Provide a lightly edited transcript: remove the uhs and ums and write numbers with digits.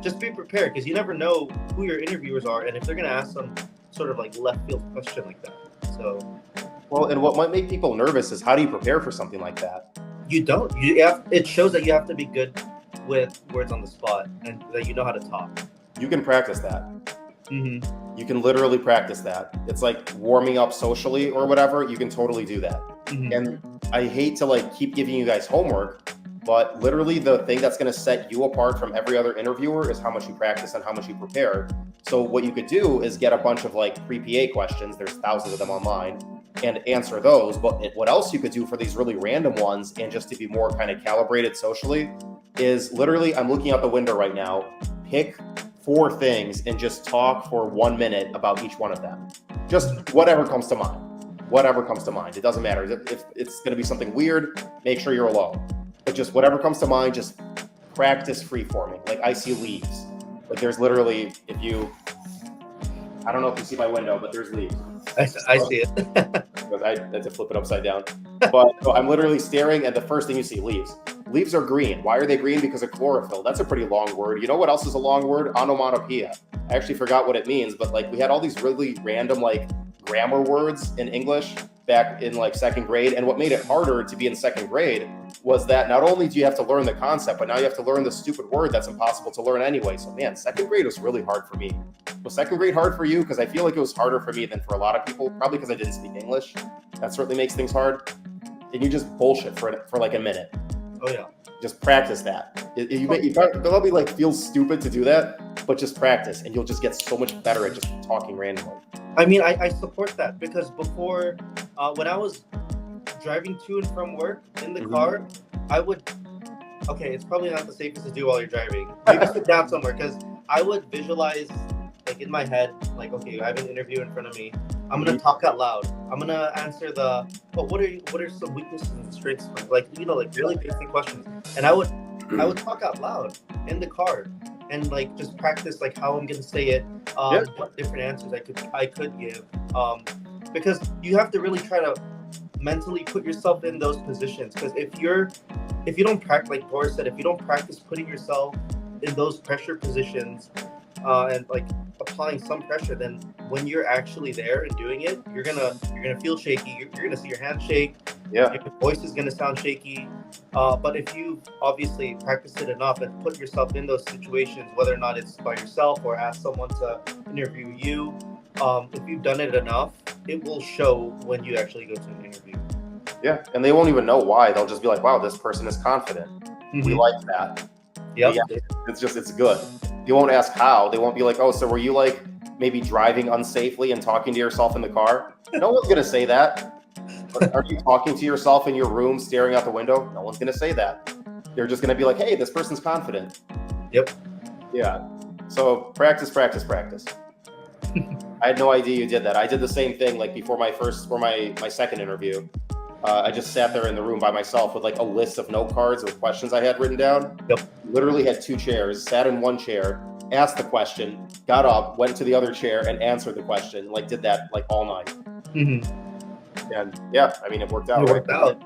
just be prepared, because you never know who your interviewers are and if they're going to ask some sort of like left field question like that. So, well, and what might make people nervous is, how do you prepare for something like that? you don't. It shows that you have to be good with words on the spot and that you know how to talk. You can practice that. Mm-hmm. You can literally practice that. It's like warming up socially or whatever. You can totally do that. Mm-hmm. And I hate to like keep giving you guys homework, but literally the thing that's going to set you apart from every other interviewer is how much you practice and how much you prepare. So what you could do is get a bunch of like pre-PA questions. There's thousands of them online, and answer those. But what else you could do for these really random ones, and just to be more kind of calibrated socially, is literally, I'm looking out the window right now, pick 4 things and just talk for 1 minute about each one of them. Just whatever comes to mind. Whatever comes to mind. It doesn't matter. If it's going to be something weird, make sure you're alone. But just whatever comes to mind, just practice free-forming. Like, I see leaves. Like, there's literally, I don't know if you see my window, but there's leaves. I see it. I had to flip it upside down. But so I'm literally staring, and the first thing you see, leaves. Leaves are green. Why are they green? Because of chlorophyll. That's a pretty long word. You know what else is a long word? Onomatopoeia. I actually forgot what it means, but like we had all these really random like grammar words in English back in like 2nd grade. And what made it harder to be in 2nd grade was that not only do you have to learn the concept, but now you have to learn the stupid word that's impossible to learn anyway. So man, 2nd grade was really hard for me. Was 2nd grade hard for you? Because I feel like it was harder for me than for a lot of people, probably because I didn't speak English. That certainly makes things hard. And you just bullshit for like a minute. Oh yeah. Just practice that. You probably like feel stupid to do that, but just practice and you'll just get so much better at just talking randomly. I mean, I support that, because before, when I was driving to and from work in the car, I would, okay, it's probably not the safest to do while you're driving. Maybe sit down somewhere, because I would visualize, like in my head, like, okay, I have an interview in front of me. I'm gonna talk out loud. I'm gonna answer what are some weaknesses and strengths? Like, like really basic questions. And I would talk out loud in the car and like just practice like how I'm gonna say it, what different answers I could give. Because you have to really try to mentally put yourself in those positions. Because if you don't practice, like Boris said, if you don't practice putting yourself in those pressure positions, and like applying some pressure, then when you're actually there and doing it, you're gonna feel shaky. You're gonna see your hands shake. Yeah. Your voice is gonna sound shaky. But if you obviously practice it enough and put yourself in those situations, whether or not it's by yourself or ask someone to interview you, if you've done it enough, it will show when you actually go to an interview. Yeah, and they won't even know why. They'll just be like, "Wow, this person is confident. We like that." Yep. Yeah, it's good. You won't ask how. They won't be like, "Oh, so were you like maybe driving unsafely and talking to yourself in the car?" No one's gonna say that. Are you talking to yourself in your room, staring out the window? No one's gonna say that. They're just gonna be like, "Hey, this person's confident." Yep. Yeah. So practice. I had no idea you did that. I did the same thing like before my 2nd interview. I just sat there in the room by myself with like a list of note cards with questions I had written down. Yep. Literally had 2 chairs, sat in one chair, asked the question, got up, went to the other chair and answered the question. Like did that like all night. Mm-hmm. And yeah, I mean, it worked out. It worked out.